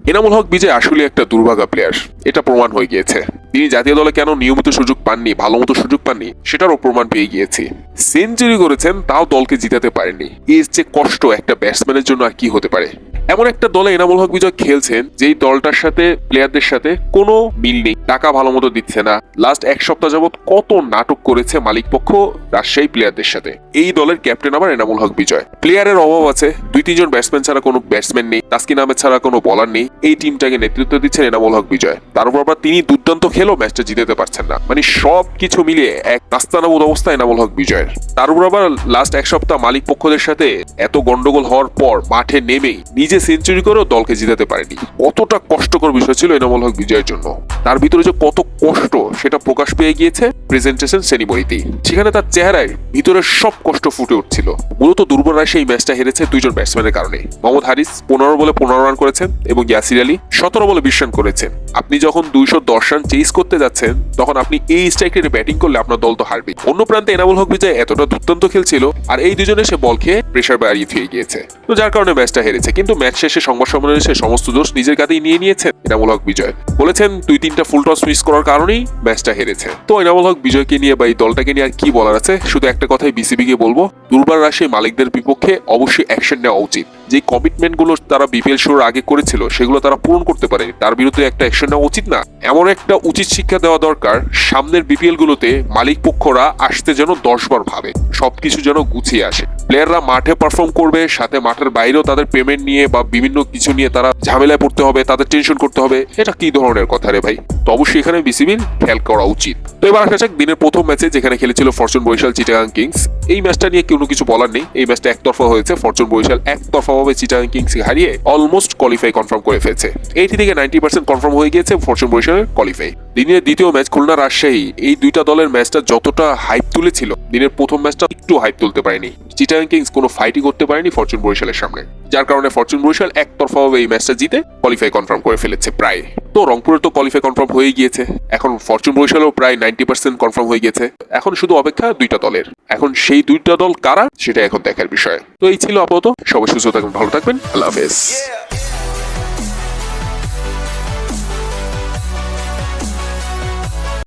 এনামুল হক বিজয় আসলে একটা দুর্ভাগা প্লেয়ার, এটা প্রমাণ হয়ে গিয়েছে। তিনি জাতীয় দলে কেন নিয়মিত সুযোগ পাননি, ভালো মতো সুযোগ পাননি, সেটারও প্রমাণ পেয়ে গিয়েছি। সেঞ্চুরি করেছেন, তাও দলকে জিতাতে পারেননি। এর যে কষ্ট একটা ব্যাটসম্যানের জন্য আর কি হতে পারে। এমন একটা দলে এনামুল হক বিজয় খেলছেন যেই দলটার সাথে প্লেয়ারদের সাথে কোনো মিল নেই, টাকা ভালো মতো দিচ্ছে না। লাস্ট এক সপ্তাহ যাবৎ কত নাটক করেছে মালিক পক্ষ রাজশাহী প্লেয়ারদের সাথে। এই দলের ক্যাপ্টেন আবার এনামুল হক বিজয়। প্লেয়ারের অভাব আছে, 2-3 জন ব্যাটসম্যান ছাড়া কোনো ব্যাটসম্যান নেই, তাসকিন আহমেদ ছাড়া কোনো বলার নেই। এই টিমটাকে নেতৃত্ব দিচ্ছেন এনামুল হক বিজয়। তার উপর আবার তিনি দুর্দান্ত খেলেও ম্যাচটা জিতাতে পারছেন না। মানে সব কিছু মিলিয়ে এক নাস্তানাবুদ অবস্থা এনামুল হক বিজয়ের। তার উপর আবার লাস্ট এক সপ্তাহ মালিক পক্ষদের সাথে এত গন্ডগোল হওয়ার পর মাঠে নেমেই নিজে সেঞ্চুরি করেও দলকে জিতাতে পারেনি। কতটা কষ্টকর বিষয় ছিল এনামুল হক বিজয়ের জন্য। তার ভিতরে যে কত কষ্ট সেটা প্রকাশ পেয়ে গিয়েছে প্রেজেন্টেশন সেরিমনিতেই। সেখানে তার চেহারায় ভিতরে সব কষ্ট ফুটে উঠছিল। মূলত দুর্বল রাজশাহী এই ম্যাচটা হেরেছে 2 জন ব্যাটসম্যানের কারণে। মোহাম্মদ হারিস 15 বলে 15 রান করেছেন এবং ইয়াসির আলী 17 বলে 20 রান করেছেন। আপনি যখন 210 রান চেস করতে যাচ্ছেন তখন আপনি এই স্ট্রাইক রেটে ব্যাটিং করলে আপনার দল তো হারবে। অন্য প্রান্তে এনামুল হক বিজয় এতটা দুর্দান্ত খেলছিল আর এই দুজনে সে বল খেয়ে প্রেসার বাড়িয়ে দিয়ে গিয়েছে, তো যার কারণে ম্যাচটা হেরেছে। কিন্তু ম্যাচ শেষে সংবাদ সম্মেলনে সে সমস্ত দোষ নিজের কাঁধেই নিয়ে নিয়েছেন এনামুল হক বিজয়। বলেছেন 2-3টা ফুল টস মিস করার কারণেই ম্যাচটা হেরেছে। তো এনামুল হক বিজয়কে নিয়ে বা এই দলটাকে নিয়ে আর কি বলার আছে, শুধু একটা কথাই বিসিবি কে বলবো, দুর্বল রাজশাহী মালিকদের বিপক্ষে অবশ্যই অ্যাকশন নেওয়া উচিত। যে কমিটমেন্ট গুলো তারা বিপিএল শুরুর আগে করেছিল সেগুলো তারা পূরণ করতে পারেনি, তার বিরুদ্ধে একটা অ্যাকশন নেওয়া উচিত না? এমন একটা উচিত শিক্ষা দেওয়া দরকার, সামনের বিপিএল গুলোতে মালিক পক্ষরা আসতে যেন 10 বার ভাবে, সবকিছু যেন গুছিয়ে আসে। প্লেয়াররা মাঠে পারফর্ম করবে, সাথে মাঠের বাইরেও তাদের পেমেন্ট নিয়ে বা বিভিন্ন কিছু নিয়ে তারা ঝামেলায় পড়তে হবে, তাদের টেনশন করতে হবে। এটা কি ধরনের কথা রে ভাই? তো অবশ্যই এখানে বিসিবির খেয়াল করা উচিত। তো এবার আসা যাক দিনের প্রথম ম্যাচে, যেখানে খেলেছিল ফরচুন বরিশাল চিটাগাং কিংস। এই ম্যাচটা নিয়ে কোনো কিছু বলার নেই, এই ম্যাচটা একতরফা হয়েছে। ফরচুন বরিশাল একতরফাভাবে চিটাগাং কিংস হারিয়ে অলমোস্ট কোয়ালিফাই কনফার্ম করে ফেলছে। 80 থেকে 90% কনফার্ম হয়ে গিয়েছে ফরচুন বরিশালের কোয়ালিফাই। দিনের দ্বিতীয় ম্যাচ খুলনা রাজশাহী, এই দুইটা দলের ম্যাচটা যতটা হাইপ তুলেছিল, দিনের প্রথম ম্যাচটা একটু হাইপ তুলতে পারেনি। চিটাগাং কিংস কোনো ফাইটই করতে পারেনি ফরচুন বরিশালের সামনে, যার কারণে ফরচুন বরিশাল একতরফাভাবে এই ম্যাচটা জিতে কোয়ালিফাই কনফার্ম করে ফেলেছে প্রায়। তো রংপুরের তো কোয়ালিফাই কনফার্ম হয়ে গিয়েছে, এখন ফরচুন বরিশালও প্রায় 90% কনফার্ম হয়ে গেছে। এখন শুধু অপেক্ষা দুইটা দলের। এখন সেই দুইটা দল কারা সেটা এখন দেখার বিষয়। তো এই ছিল আপাতত। সবাই সুস্থ থাকবেন, ভালো থাকবেন, আল্লাহ হাফেজ।